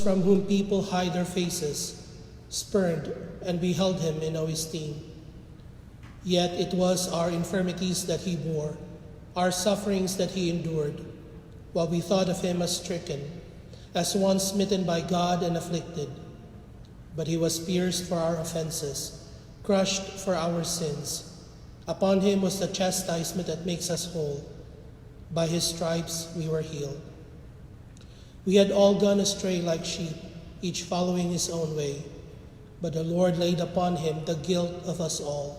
from whom people hide their faces, spurned and beheld him in no esteem. Yet it was our infirmities that he bore, our sufferings that he endured, while we thought of him as stricken, as one smitten by God and afflicted. But he was pierced for our offenses, crushed for our sins. Upon him was the chastisement that makes us whole. By his stripes we were healed. We had all gone astray like sheep, each following his own way. But the Lord laid upon him the guilt of us all.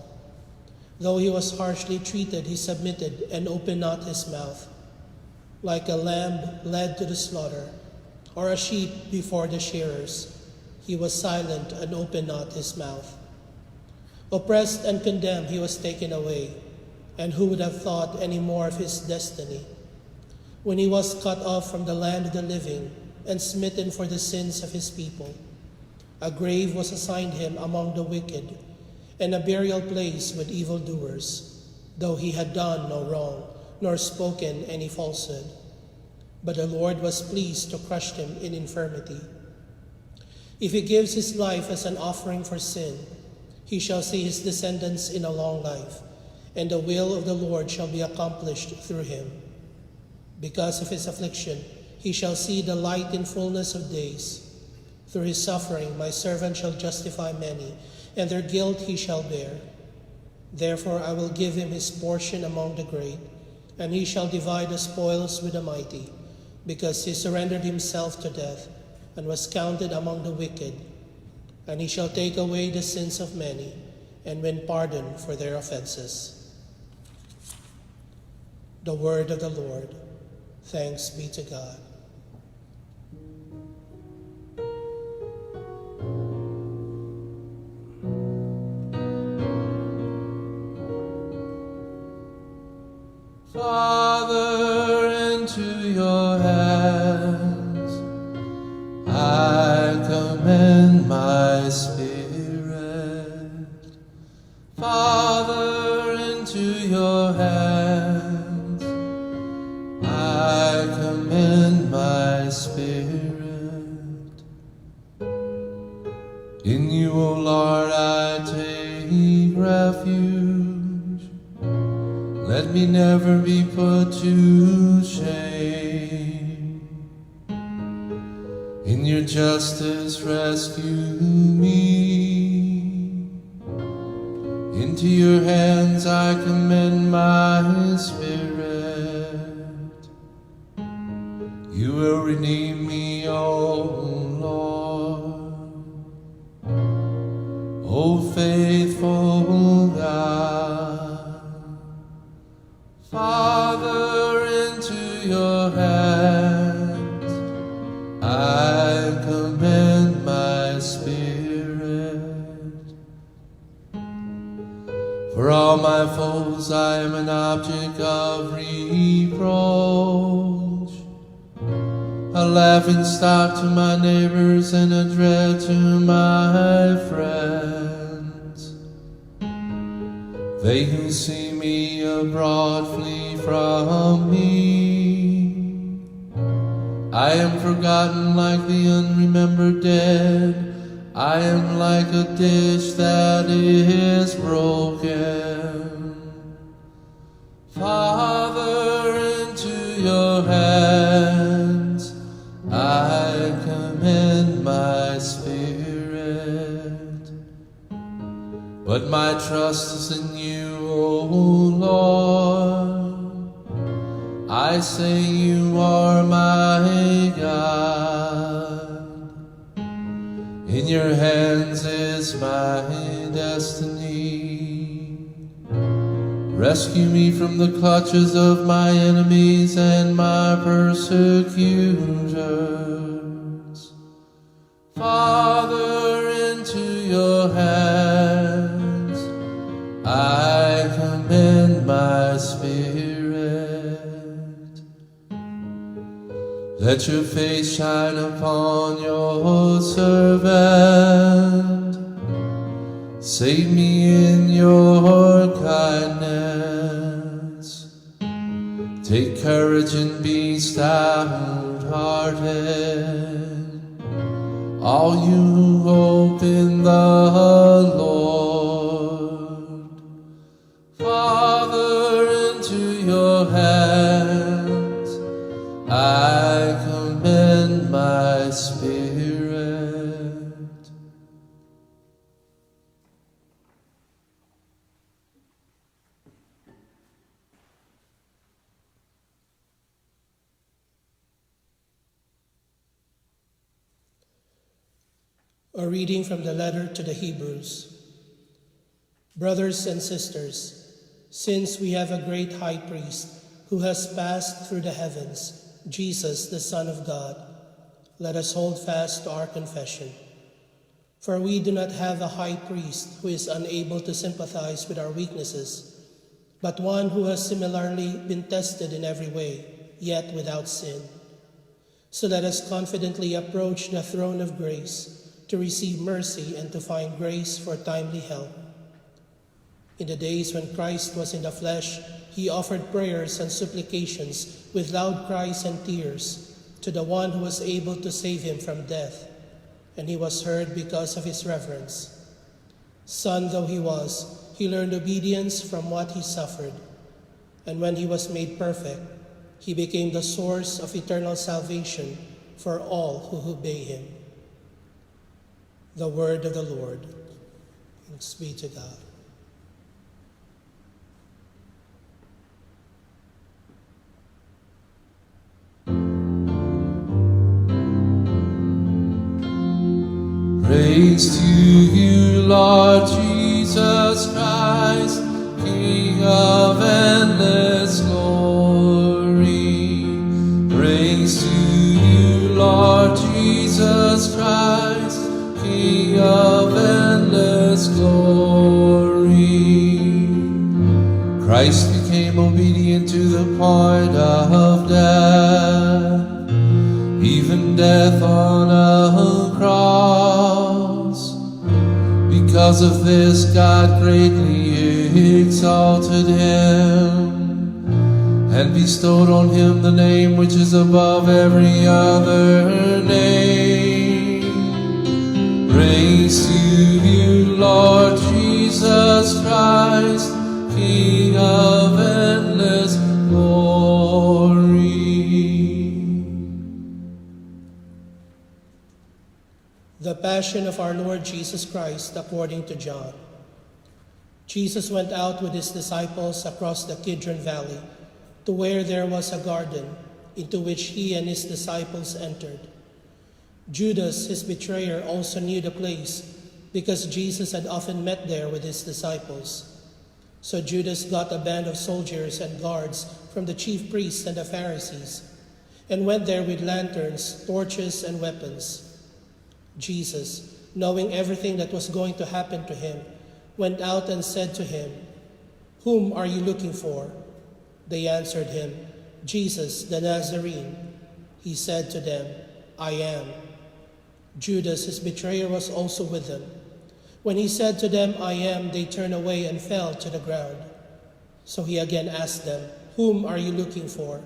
Though he was harshly treated, he submitted and opened not his mouth. Like a lamb led to the slaughter, or a sheep before the shearers, he was silent and opened not his mouth. Oppressed and condemned, he was taken away. And who would have thought any more of his destiny? When he was cut off from the land of the living and smitten for the sins of his people, a grave was assigned him among the wicked, and a burial place with evildoers, though he had done no wrong, nor spoken any falsehood. But the Lord was pleased to crush him in infirmity. If he gives his life as an offering for sin, he shall see his descendants in a long life, and the will of the Lord shall be accomplished through him. Because of his affliction, he shall see the light in fullness of days. Through his suffering, my servant shall justify many, and their guilt he shall bear. Therefore I will give him his portion among the great, and he shall divide the spoils with the mighty, because he surrendered himself to death, and was counted among the wicked. And he shall take away the sins of many, and win pardon for their offenses. The word of the Lord. Thanks be to God. Father, into your hands I commend my spirit. Father, into your hands I commend my spirit. In you, O Lord, I take refuge. Let me never be put to shame. In your justice rescue me. Into your hands I commend my spirit. You will redeem me, O Lord. O faithful God. Father, into your hands I commend my spirit. For all my foes I am an object of reproach, a laughing stock to my neighbors and a dread to my friends. They who see me abroad flee from me. I am forgotten like the unremembered dead. I am like a dish that is broken. Father, into your hands I commend my spirit. But my trust is in you, O Lord. I say you are my God. In your hands is my destiny. Rescue me from the clutches of my enemies and my persecutors. Father, into your hands I commend my spirit. Let your face shine upon your servant. Save me in your kindness. Take courage and be stout-hearted. all you who hope in the Lord. Father, into your hands I commend my spirit. A reading from the letter to the Hebrews. Brothers and sisters, since we have a great high priest who has passed through the heavens, Jesus, the Son of God, let us hold fast to our confession. For we do not have a high priest who is unable to sympathize with our weaknesses, but one who has similarly been tested in every way, yet without sin. So let us confidently approach the throne of grace to receive mercy and to find grace for timely help. In the days when Christ was in the flesh, he offered prayers and supplications with loud cries and tears to the one who was able to save him from death, and he was heard because of his reverence. Son though he was, he learned obedience from what he suffered, and when he was made perfect, he became the source of eternal salvation for all who obey him. The word of the Lord. Thanks be to God. Praise to you, Lord Jesus Christ, King of endless glory. Praise to you, Lord Jesus Christ, King of endless glory. Christ became obedient to the point of death, even death on a cross. Because of this, God greatly exalted him and bestowed on him the name which is above every other name. Praise to you, Lord Jesus Christ, King of endless glory. The Passion of our Lord Jesus Christ according to John. Jesus went out with his disciples across the Kidron Valley to where there was a garden, into which he and his disciples entered. Judas, his betrayer, also knew the place, because Jesus had often met there with his disciples. So Judas got a band of soldiers and guards from the chief priests and the Pharisees, and went there with lanterns, torches, and weapons. Jesus, knowing everything that was going to happen to him, went out and said to him, "Whom are you looking for?" They answered him, "Jesus, the Nazarene." He said to them, "I am." Judas, his betrayer, was also with them. When he said to them, "I am," they turned away and fell to the ground. So he again asked them, "Whom are you looking for?"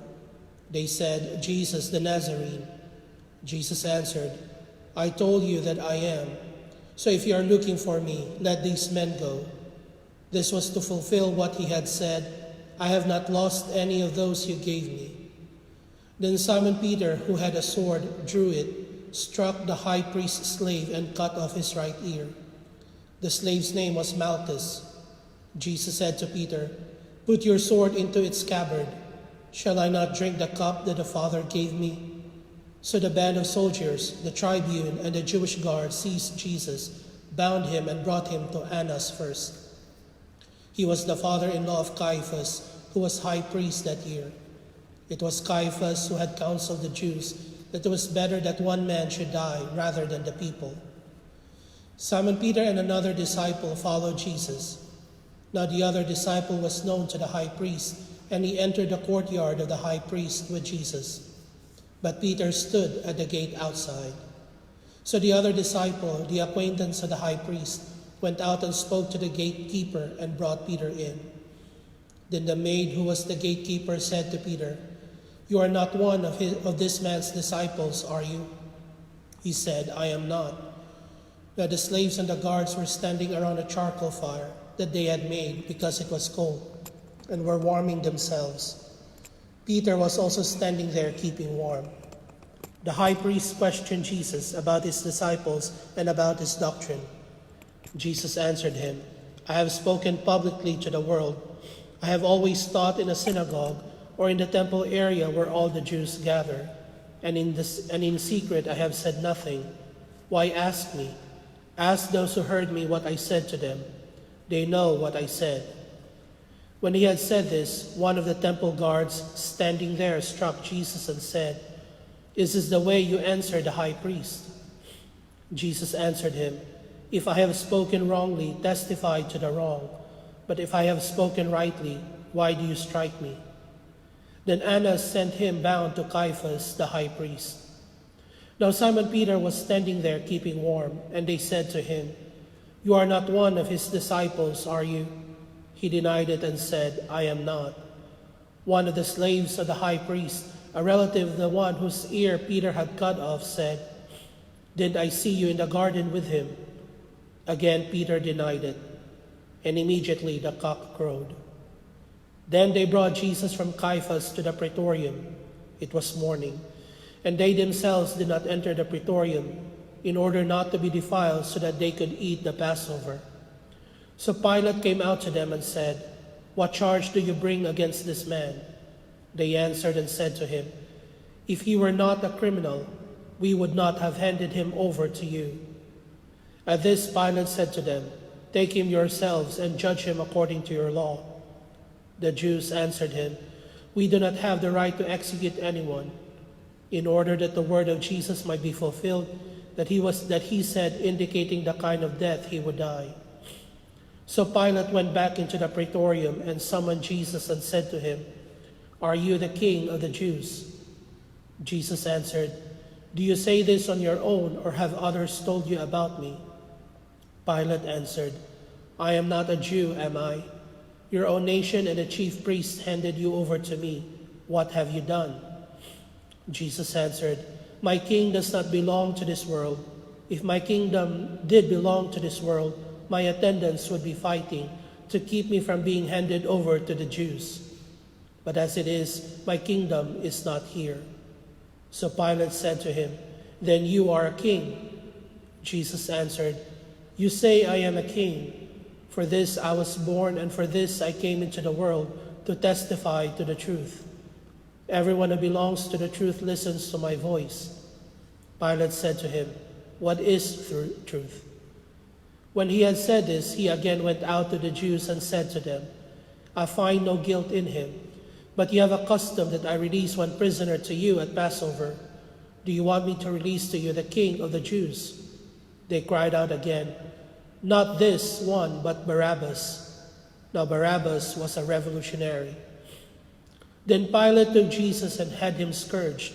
They said, "Jesus, the Nazarene." Jesus answered, "I told you that I am. So if you are looking for me, let these men go." This was to fulfill what he had said, "I have not lost any of those you gave me." Then Simon Peter, who had a sword, drew it, struck the high priest's slave, and cut off his right ear. The slave's name was Malchus. Jesus said to Peter, "Put your sword into its scabbard. Shall I not drink the cup that the Father gave me?" So the band of soldiers, the tribune, and the Jewish guard seized Jesus, bound him, and brought him to Annas first. He was the father-in-law of Caiaphas, who was high priest that year. It was Caiaphas who had counseled the Jews that it was better that one man should die rather than the people. Simon Peter and another disciple followed Jesus. Now the other disciple was known to the high priest, and he entered the courtyard of the high priest with Jesus. But Peter stood at the gate outside. So the other disciple, the acquaintance of the high priest, went out and spoke to the gatekeeper and brought Peter in. Then the maid who was the gatekeeper said to Peter, "You are not one of this man's disciples, are you?" He said, I am not. Now the slaves and the guards were standing around a charcoal fire that they had made because it was cold, and were warming themselves. Peter was also standing there keeping warm. The high priest questioned Jesus about his disciples and about his doctrine. Jesus answered him, I have spoken publicly to the world. I have always taught in a synagogue or in the temple area where all the Jews gather, and in secret I have said nothing. Why ask me? Ask those who heard me what I said to them. They know what I said. When he had said this, one of the temple guards standing there struck Jesus and said, Is this the way you answer the high priest? Jesus answered him, If I have spoken wrongly, testify to the wrong. But if I have spoken rightly, why do you strike me? Then Annas sent him bound to Caiaphas, the high priest. Now Simon Peter was standing there keeping warm, and they said to him, You are not one of his disciples, are you? He denied it and said, I am not. One of the slaves of the high priest, a relative of the one whose ear Peter had cut off, said, Didn't I see you in the garden with him? Again Peter denied it, and immediately the cock crowed. Then they brought Jesus from Caiaphas to the praetorium. It was morning, and they themselves did not enter the praetorium, in order not to be defiled, so that they could eat the Passover. So Pilate came out to them and said, What charge do you bring against this man? They answered and said to him, If he were not a criminal, we would not have handed him over to you. At this Pilate said to them, Take him yourselves and judge him according to your law. The Jews answered him, We do not have the right to execute anyone, in order that the word of Jesus might be fulfilled, that he said, indicating the kind of death he would die. So Pilate went back into the praetorium and summoned Jesus and said to him, Are you the king of the Jews? Jesus answered, Do you say this on your own, or have others told you about me? Pilate answered, I am not a Jew, am I? Your own nation and the chief priests handed you over to me. What have you done? Jesus answered, My king does not belong to this world. If my kingdom did belong to this world, my attendants would be fighting to keep me from being handed over to the Jews. But as it is, my kingdom is not here. So Pilate said to him, Then you are a king. Jesus answered, You say I am a king. For this I was born, and for this I came into the world, to testify to the truth. Everyone who belongs to the truth listens to my voice. Pilate said to him, What is truth? When he had said this, he again went out to the Jews and said to them, I find no guilt in him, but you have a custom that I release one prisoner to you at Passover. Do you want me to release to you the king of the Jews? They cried out again, Not this one, but Barabbas. Now Barabbas was a revolutionary. Then Pilate took Jesus and had him scourged,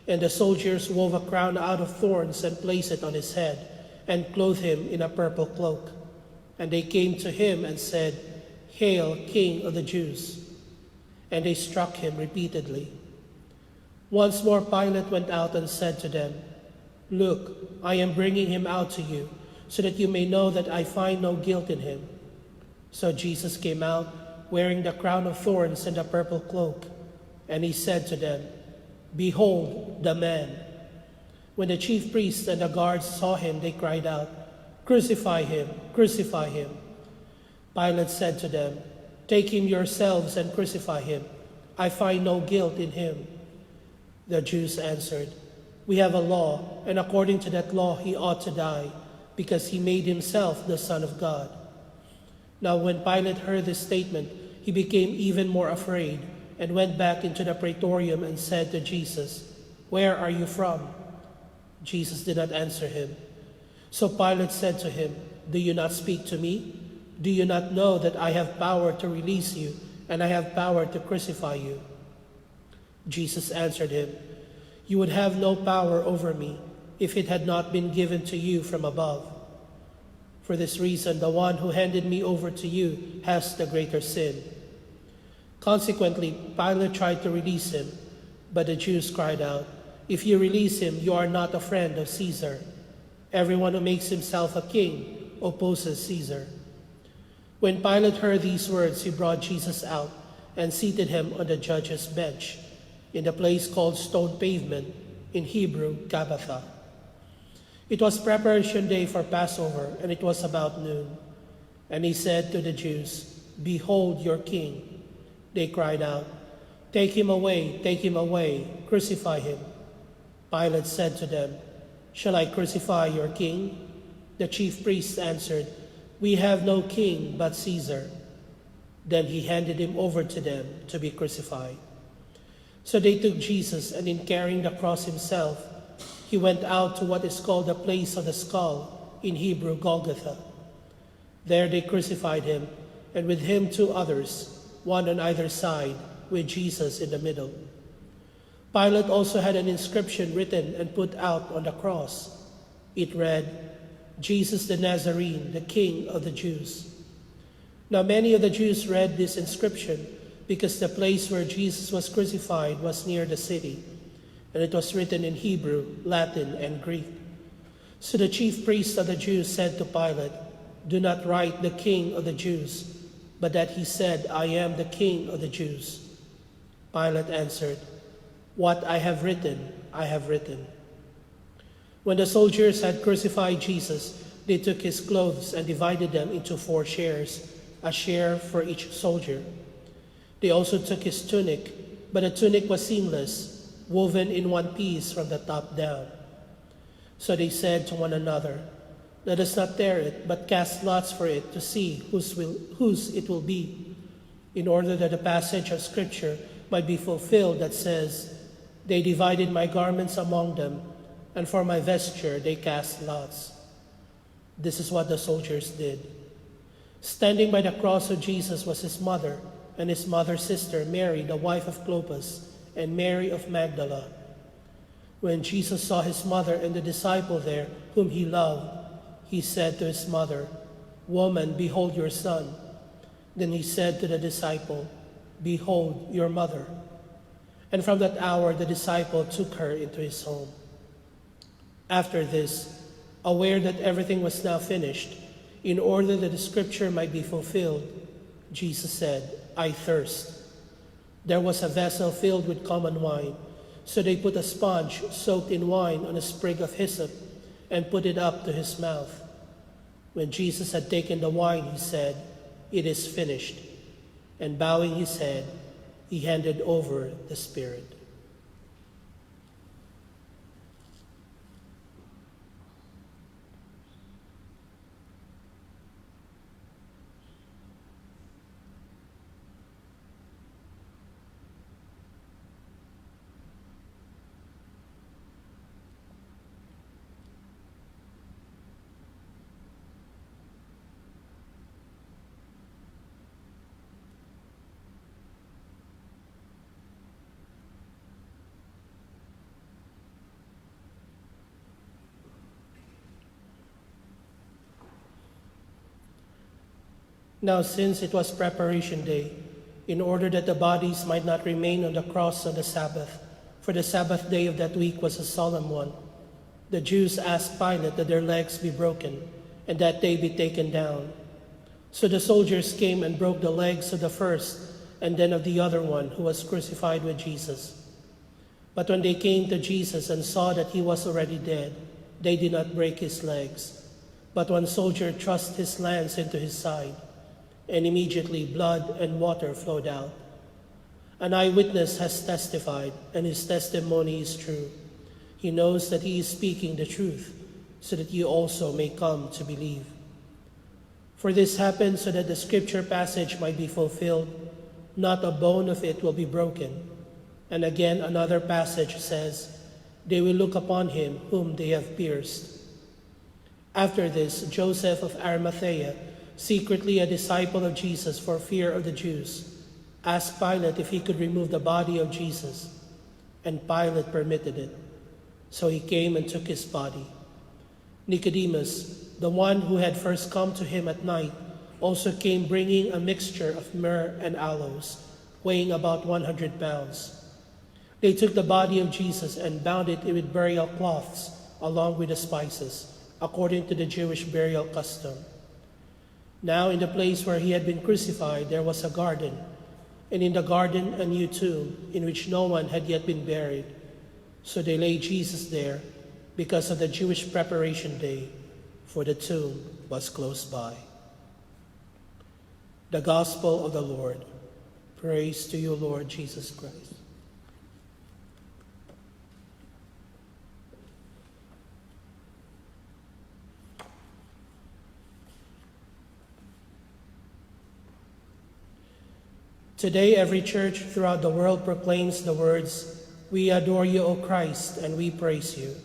and the soldiers wove a crown out of thorns and placed it on his head, and clothed him in a purple cloak. And they came to him and said, Hail, King of the Jews! And they struck him repeatedly. Once more Pilate went out and said to them, Look, I am bringing him out to you, so that you may know that I find no guilt in him. So Jesus came out, wearing the crown of thorns and the purple cloak, and he said to them, Behold the man! When the chief priests and the guards saw him, they cried out, Crucify him! Crucify him! Pilate said to them, Take him yourselves and crucify him. I find no guilt in him. The Jews answered, We have a law, and according to that law he ought to die, because he made himself the Son of God. Now when Pilate heard this statement, he became even more afraid, and went back into the praetorium and said to Jesus, Where are you from? Jesus did not answer him. So Pilate said to him, Do you not speak to me? Do you not know that I have power to release you, and I have power to crucify you? Jesus answered him, You would have no power over me if it had not been given to you from above. For this reason, the one who handed me over to you has the greater sin. Consequently, Pilate tried to release him, but the Jews cried out, If you release him, you are not a friend of Caesar. Everyone who makes himself a king opposes Caesar." When Pilate heard these words, he brought Jesus out and seated him on the judge's bench in the place called Stone Pavement, in Hebrew, Gabbatha. It was preparation day for Passover, and it was about noon. And he said to the Jews, "Behold your king." They cried out, take him away, crucify him." Pilate said to them, "Shall I crucify your king?" The chief priests answered, "We have no king but Caesar." Then he handed him over to them to be crucified. So they took Jesus, and in carrying the cross himself, he went out to what is called the place of the skull, in Hebrew, Golgotha. There they crucified him, and with him 2 others, one on either side, with Jesus in the middle. Pilate also had an inscription written and put out on the cross. It read, "Jesus the Nazarene, the King of the Jews." Now many of the Jews read this inscription because the place where Jesus was crucified was near the city, and it was written in Hebrew, Latin, and Greek. So the chief priests of the Jews said to Pilate, "Do not write the King of the Jews, but that he said, 'I am the King of the Jews.'" Pilate answered, "What I have written, I have written." When the soldiers had crucified Jesus, they took his clothes and divided them into 4 shares, a share for each soldier. They also took his tunic, but the tunic was seamless, woven in one piece from the top down. So they said to one another, "Let us not tear it, but cast lots for it to see whose it will be," in order that the passage of Scripture might be fulfilled that says, "They divided my garments among them, and for my vesture they cast lots." This is what the soldiers did. Standing by the cross of Jesus was his mother and his mother's sister, Mary, the wife of Clopas, and Mary of Magdala. When Jesus saw his mother and the disciple there, whom he loved, he said to his mother, "Woman, behold your son." Then he said to the disciple, "Behold your mother." And from that hour the disciple took her into his home. After this, aware that everything was now finished, in order that the Scripture might be fulfilled, Jesus said, "I thirst." There was a vessel filled with common wine, so they put a sponge soaked in wine on a sprig of hyssop and put it up to his mouth. When Jesus had taken the wine, he said, "It is finished." And bowing his head, he handed over the Spirit. Now, since it was preparation day, in order that the bodies might not remain on the cross on the Sabbath, for the Sabbath day of that week was a solemn one, the Jews asked Pilate that their legs be broken and that they be taken down. So the soldiers came and broke the legs of the first and then of the other one who was crucified with Jesus. But when they came to Jesus and saw that he was already dead, they did not break his legs. But one soldier thrust his lance into his side, and immediately blood and water flowed out. An eyewitness has testified, and his testimony is true. He knows that he is speaking the truth, so that you also may come to believe. For this happened so that the Scripture passage might be fulfilled, "Not a bone of it will be broken." And again another passage says, "They will look upon him whom they have pierced." After this, Joseph of Arimathea, secretly a disciple of Jesus for fear of the Jews, asked Pilate if he could remove the body of Jesus, and Pilate permitted it. So he came and took his body. Nicodemus, the one who had first come to him at night, also came bringing a mixture of myrrh and aloes, weighing about 100 pounds. They took the body of Jesus and bound it with burial cloths along with the spices, according to the Jewish burial custom. Now in the place where he had been crucified there was a garden, and in the garden a new tomb, in which no one had yet been buried. So they laid Jesus there, because of the Jewish preparation day, for the tomb was close by. The Gospel of the Lord. Praise to you, Lord Jesus Christ. Today, every church throughout the world proclaims the words, "We adore you, O Christ, and we praise you."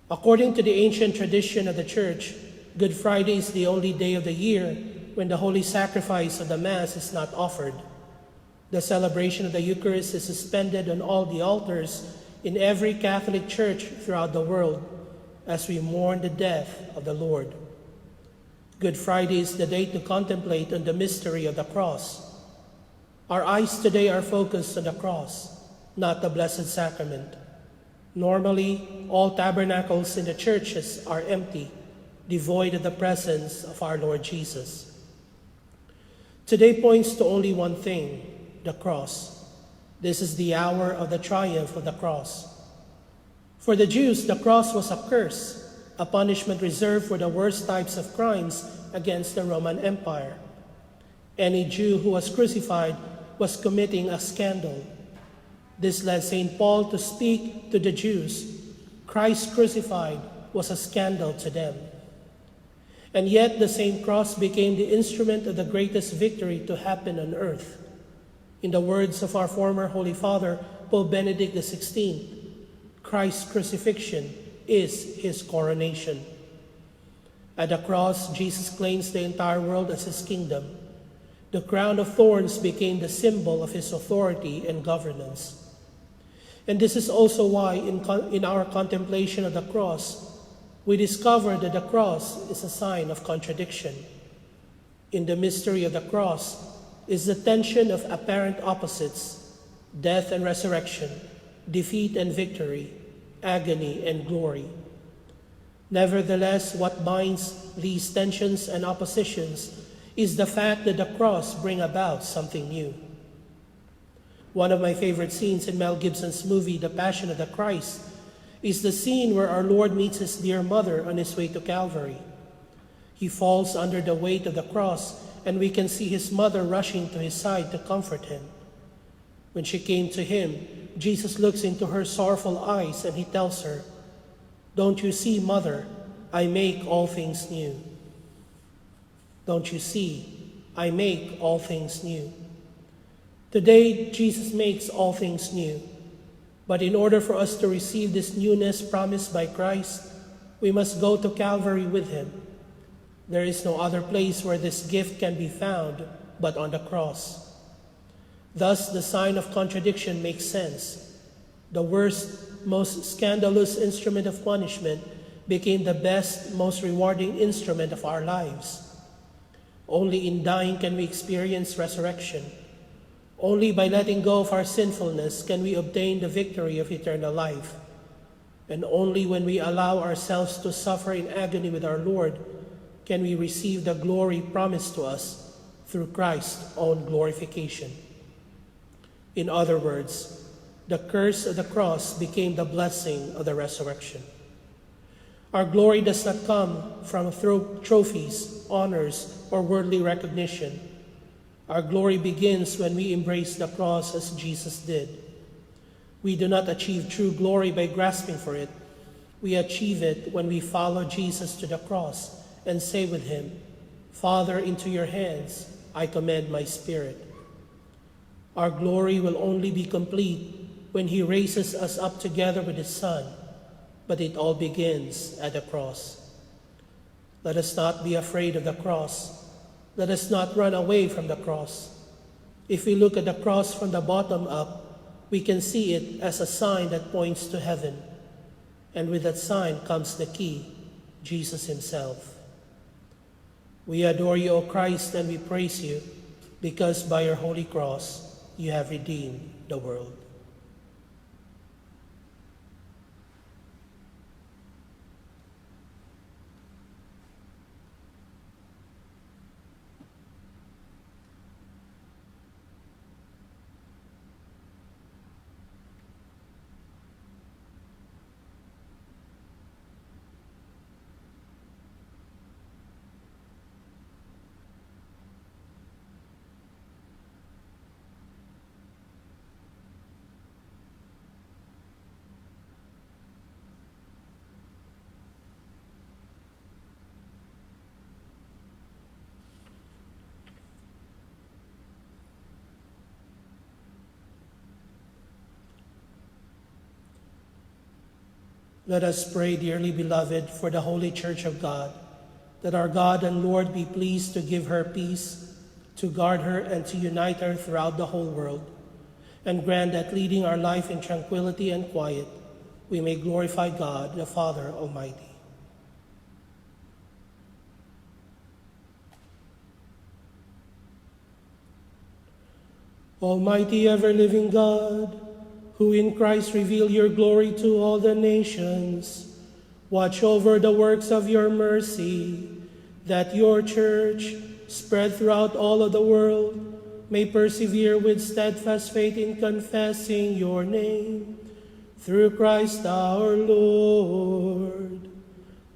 According to the ancient tradition of the Church, Good Friday is the only day of the year when the holy sacrifice of the Mass is not offered. The celebration of the Eucharist is suspended on all the altars in every Catholic church throughout the world as we mourn the death of the Lord. Good Friday is the day to contemplate on the mystery of the cross. Our eyes today are focused on the cross, not the Blessed Sacrament. Normally, all tabernacles in the churches are empty, devoid of the presence of our Lord Jesus. Today points to only one thing, the cross. This is the hour of the triumph of the cross. For the Jews, the cross was a curse, a punishment reserved for the worst types of crimes against the Roman Empire. Any Jew who was crucified was committing a scandal. This led St. Paul to speak to the Jews. Christ crucified was a scandal to them. And yet the same cross became the instrument of the greatest victory to happen on earth. In the words of our former Holy Father, Pope Benedict XVI, Christ's crucifixion is his coronation. At the cross, Jesus claims the entire world as his kingdom. The crown of thorns became the symbol of his authority and governance. And this is also why in our contemplation of the cross, we discover that the cross is a sign of contradiction. In the mystery of the cross is the tension of apparent opposites, death and resurrection, defeat and victory, agony and glory. Nevertheless, what binds these tensions and oppositions is the fact that the cross brings about something new. One of my favorite scenes in Mel Gibson's movie, The Passion of the Christ, is the scene where our Lord meets his dear mother on his way to Calvary. He falls under the weight of the cross, and we can see his mother rushing to his side to comfort him. When she came to him, Jesus looks into her sorrowful eyes and he tells her, "Don't you see, Mother, I make all things new." Don't you see, I make all things new. Today, Jesus makes all things new. But in order for us to receive this newness promised by Christ, we must go to Calvary with him. There is no other place where this gift can be found but on the cross. Thus, the sign of contradiction makes sense. The worst, most scandalous instrument of punishment became the best, most rewarding instrument of our lives. Only in dying can we experience resurrection. Only by letting go of our sinfulness can we obtain the victory of eternal life. And only when we allow ourselves to suffer in agony with our Lord can we receive the glory promised to us through Christ's own glorification. In other words, the curse of the cross became the blessing of the resurrection. Our glory does not come from trophies, honors, or worldly recognition. Our glory begins when we embrace the cross as Jesus did. We do not achieve true glory by grasping for it. We achieve it when we follow Jesus to the cross and say with him, "Father, into your hands I commend my spirit." Our glory will only be complete when he raises us up together with his Son, but it all begins at the cross. Let us not be afraid of the cross. Let us not run away from the cross. If we look at the cross from the bottom up, we can see it as a sign that points to heaven. And with that sign comes the key, Jesus himself. We adore you, O Christ, and we praise you, because by your holy cross you have redeemed the world. Let us pray, dearly beloved, for the Holy Church of God, that our God and Lord be pleased to give her peace, to guard her and to unite her throughout the whole world, and grant that leading our life in tranquility and quiet, we may glorify God, the Father Almighty. Almighty ever-living God, who in Christ reveal your glory to all the nations, watch over the works of your mercy, that your church, spread throughout all of the world, may persevere with steadfast faith in confessing your name. Through Christ our Lord.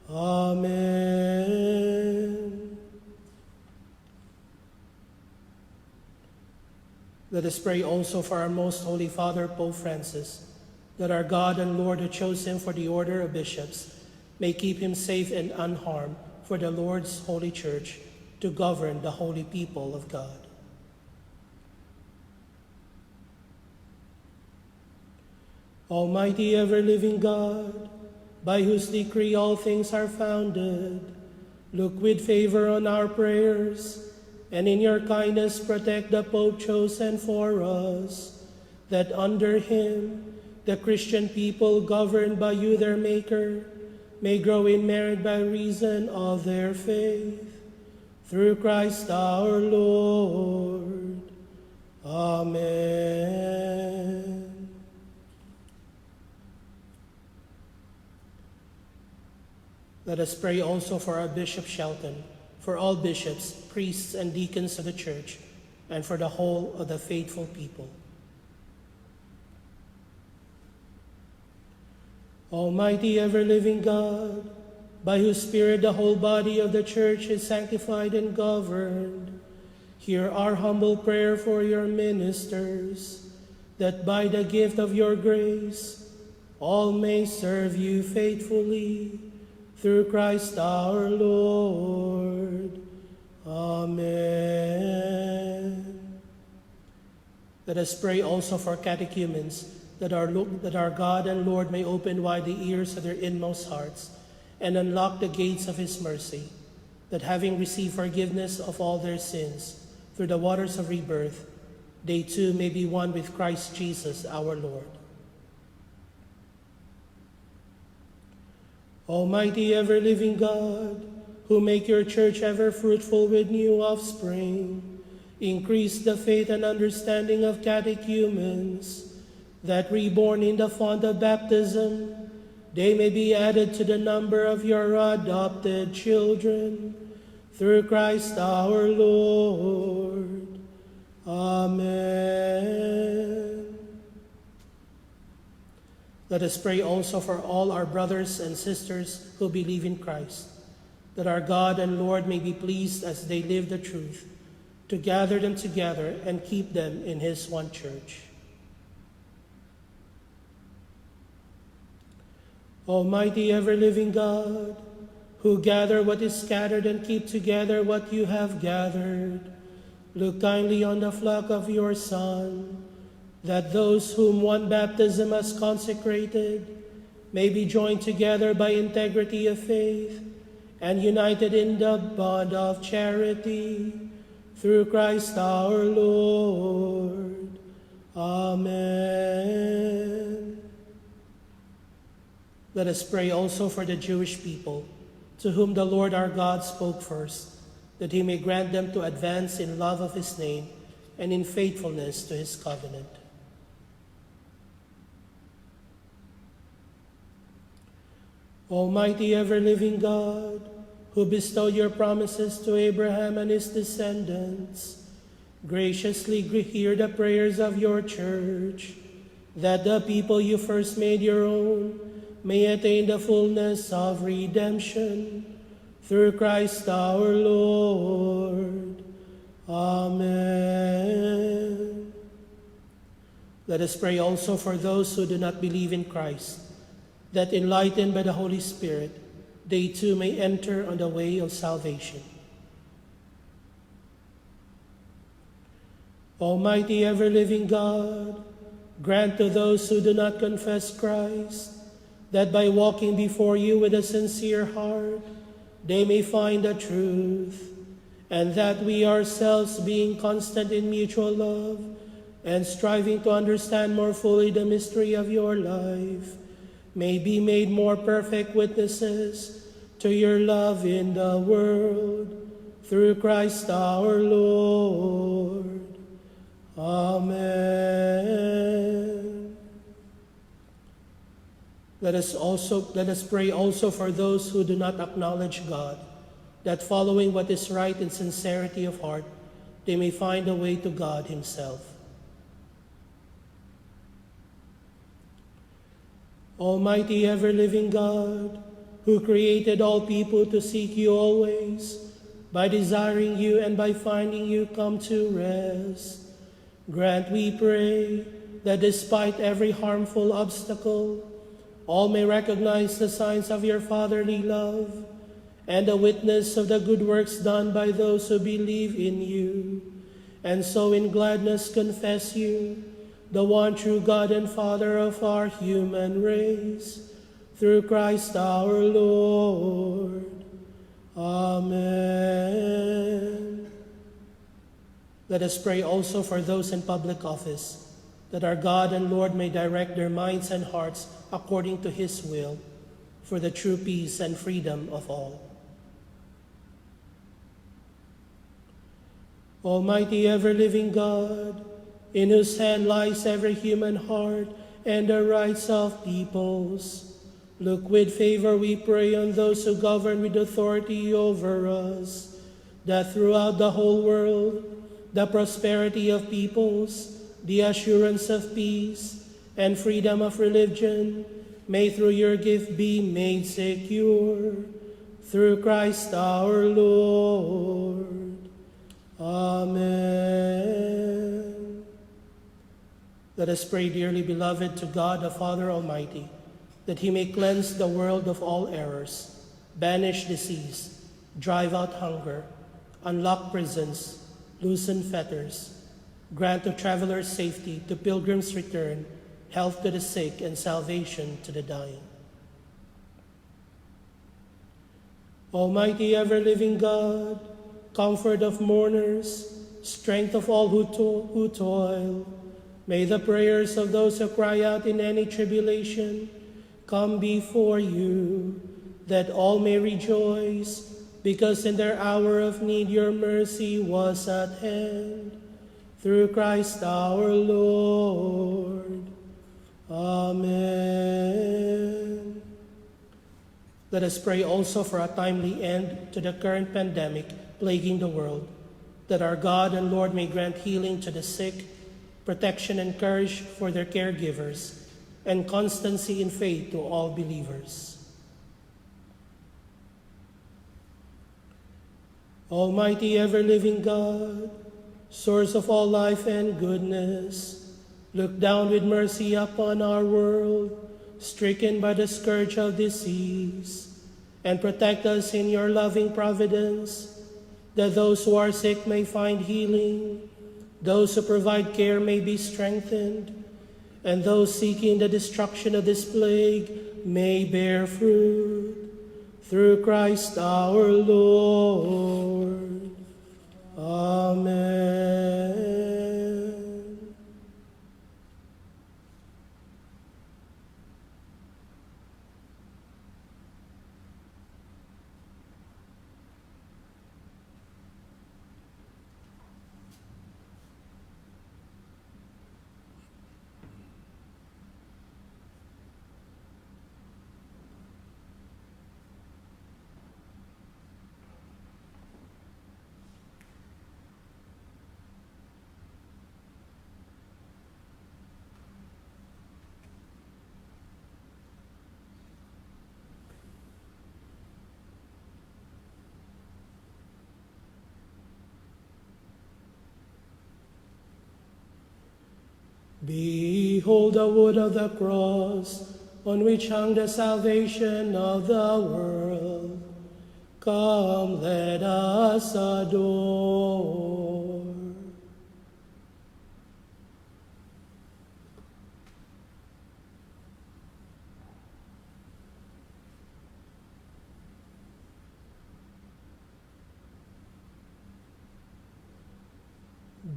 Amen. Let us pray also for our most holy Father, Pope Francis, that our God and Lord who chose him for the order of bishops may keep him safe and unharmed for the Lord's holy church to govern the holy people of God. Almighty ever-living God, by whose decree all things are founded, look with favor on our prayers, and in your kindness protect the Pope chosen for us, that under him the Christian people governed by you, their Maker, may grow in merit by reason of their faith. Through Christ our Lord. Amen. Let us pray also for our Bishop Shelton, for all bishops, priests, and deacons of the Church, and for the whole of the faithful people. Almighty ever-living God, by whose Spirit the whole body of the Church is sanctified and governed, hear our humble prayer for your ministers, that by the gift of your grace all may serve you faithfully. Through Christ our Lord. Amen. Let us pray also for catechumens, that our God and Lord may open wide the ears of their inmost hearts and unlock the gates of his mercy, that having received forgiveness of all their sins through the waters of rebirth, they too may be one with Christ Jesus our Lord. Almighty ever-living God, who make your church ever fruitful with new offspring, increase the faith and understanding of catechumens, that reborn in the font of baptism, they may be added to the number of your adopted children. Through Christ our Lord. Amen. Let us pray also for all our brothers and sisters who believe in Christ, that our God and Lord may be pleased as they live the truth, to gather them together and keep them in his one church. Almighty ever-living God, who gather what is scattered and keep together what you have gathered, look kindly on the flock of your Son, that those whom one baptism has consecrated may be joined together by integrity of faith and united in the bond of charity. Through Christ our Lord. Amen. Let us pray also for the Jewish people, to whom the Lord our God spoke first, that he may grant them to advance in love of his name and in faithfulness to his covenant. Almighty ever-living God, who bestowed your promises to Abraham and his descendants, graciously hear the prayers of your church, that the people you first made your own may attain the fullness of redemption. Through Christ our Lord. Amen. Let us pray also for those who do not believe in Christ, that enlightened by the Holy Spirit, they too may enter on the way of salvation. Almighty ever-living God, grant to those who do not confess Christ that by walking before you with a sincere heart, they may find the truth, and that we ourselves, being constant in mutual love and striving to understand more fully the mystery of your life, may be made more perfect witnesses to your love in the world, through Christ our Lord. Amen. Let us pray also for those who do not acknowledge God, that following what is right in sincerity of heart, they may find a way to God himself. Almighty ever-living God, who created all people to seek you always, by desiring you and by finding you come to rest, grant, we pray, that despite every harmful obstacle, all may recognize the signs of your fatherly love and the witness of the good works done by those who believe in you, and so in gladness confess you, the one true God and Father of our human race, through Christ our Lord. Amen. Let us pray also for those in public office, that our God and Lord may direct their minds and hearts according to his will, for the true peace and freedom of all. Almighty ever-living God, in whose hand lies every human heart and the rights of peoples, look with favor, we pray, on those who govern with authority over us, that throughout the whole world, the prosperity of peoples, the assurance of peace, and freedom of religion may through your gift be made secure. Through Christ our Lord. Amen. Let us pray, dearly beloved, to God the Father Almighty, that he may cleanse the world of all errors, banish disease, drive out hunger, unlock prisons, loosen fetters, grant to travelers safety, to pilgrims return, health to the sick, and salvation to the dying. Almighty ever-living God, comfort of mourners, strength of all who toil, may the prayers of those who cry out in any tribulation come before you, that all may rejoice, because in their hour of need your mercy was at hand. Through Christ our Lord. Amen. Let us pray also for a timely end to the current pandemic plaguing the world, that our God and Lord may grant healing to the sick, protection and courage for their caregivers, and constancy in faith to all believers. Almighty ever-living God, source of all life and goodness, look down with mercy upon our world, stricken by the scourge of disease, and protect us in your loving providence, that those who are sick may find healing, those who provide care may be strengthened, and those seeking the destruction of this plague may bear fruit. Through Christ our Lord. Amen. Behold the wood of the cross, on which hung the salvation of the world. Come, let us adore.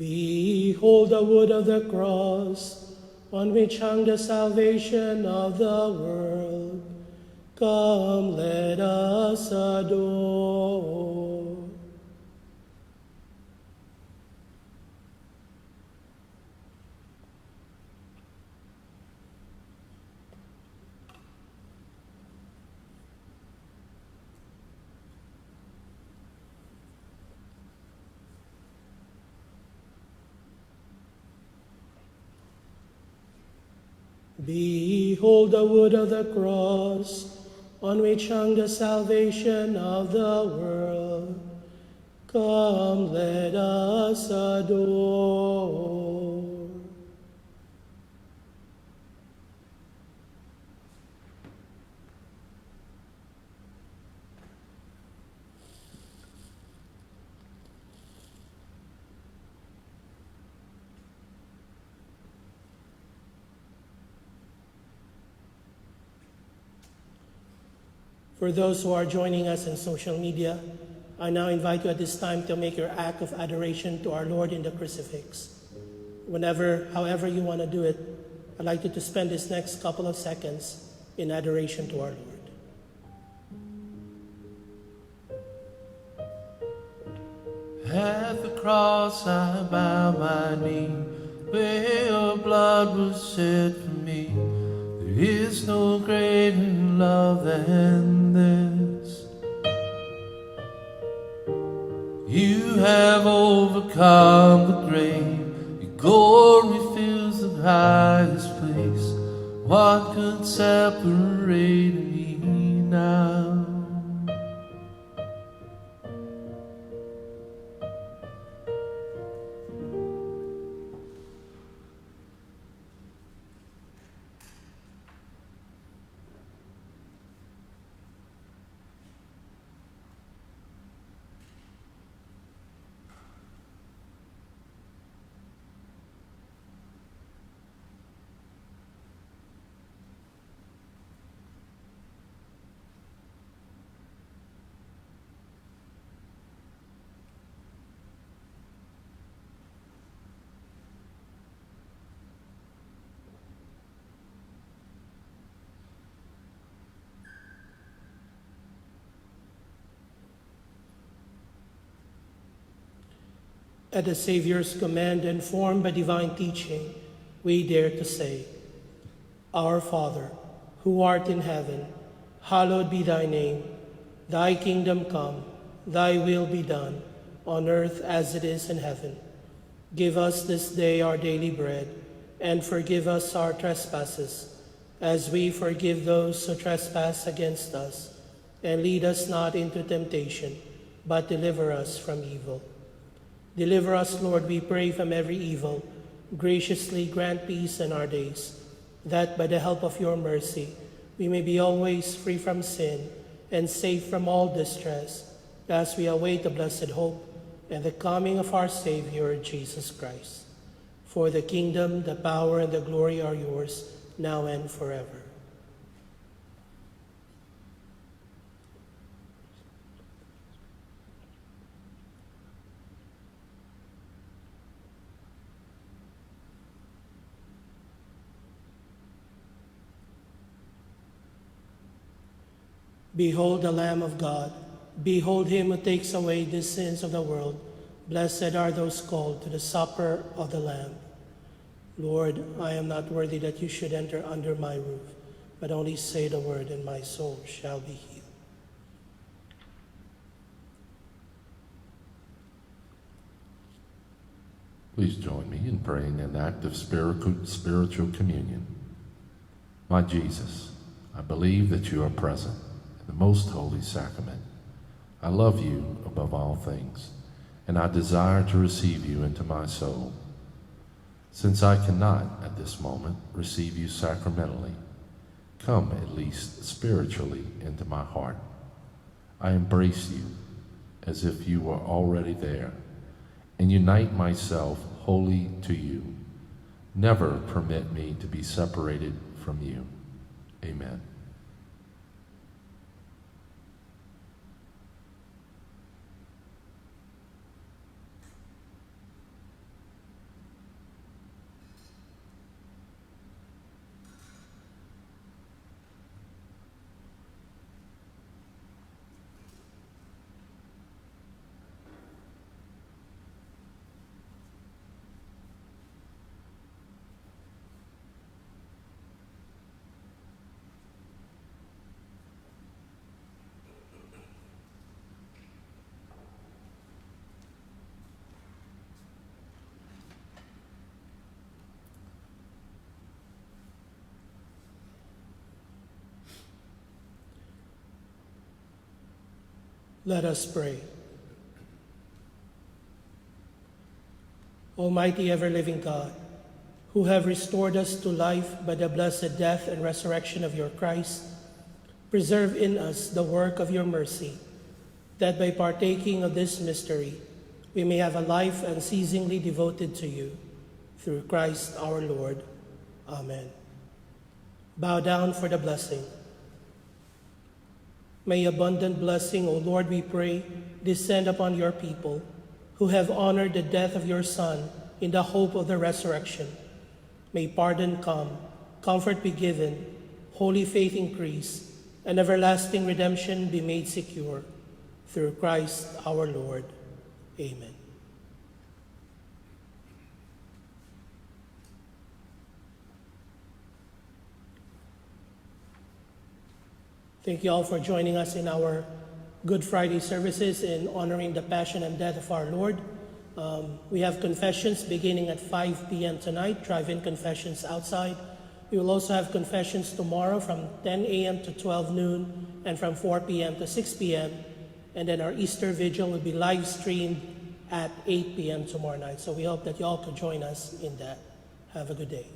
Behold the wood of the cross, on which hung the salvation of the world. Come, let us adore. Behold the wood of the cross, on which hung the salvation of the world. Come, let us adore. For those who are joining us on social media, I now invite you at this time to make your act of adoration to our Lord in the crucifix. However you want to do it, I'd like you to spend this next couple of seconds in adoration to our Lord. At the cross I bow my knee, where your blood was shed for me. There is no greater love than this. You have overcome the grave. Your glory fills the highest place. What could separate me now? At the Savior's command, informed by divine teaching, we dare to say, Our Father, who art in heaven, hallowed be thy name. Thy kingdom come, thy will be done, on earth as it is in heaven. Give us this day our daily bread, and forgive us our trespasses, as we forgive those who trespass against us. And lead us not into temptation, but deliver us from evil. Deliver us, Lord, we pray, from every evil. Graciously grant peace in our days, that by the help of your mercy we may be always free from sin and safe from all distress, as we await the blessed hope and the coming of our Savior, Jesus Christ. For the kingdom, the power, and the glory are yours, now and forever. Behold the Lamb of God. Behold him who takes away the sins of the world. Blessed are those called to the supper of the Lamb. Lord, I am not worthy that you should enter under my roof, but only say the word, and my soul shall be healed. Please join me in praying an act of spiritual communion. My Jesus, I believe that you are present in the most holy sacrament. I love you above all things, and I desire to receive you into my soul. Since I cannot, at this moment, receive you sacramentally, come at least spiritually into my heart. I embrace you as if you were already there, and unite myself wholly to you. Never permit me to be separated from you. Amen. Let us pray. Almighty ever-living God, who have restored us to life by the blessed death and resurrection of your Christ, preserve in us the work of your mercy, that by partaking of this mystery, we may have a life unceasingly devoted to you. Through Christ our Lord. Amen. Bow down for the blessing. May abundant blessing, O Lord, we pray, descend upon your people, who have honored the death of your Son in the hope of the resurrection. May pardon come, comfort be given, holy faith increase, and everlasting redemption be made secure. Through Christ our Lord. Amen. Thank you all for joining us in our Good Friday services in honoring the passion and death of our Lord. We have confessions beginning at 5 p.m. tonight, drive-in confessions outside. We will also have confessions tomorrow from 10 a.m. to 12 noon and from 4 p.m. to 6 p.m. And then our Easter Vigil will be live streamed at 8 p.m. tomorrow night. So we hope that you all could join us in that. Have a good day.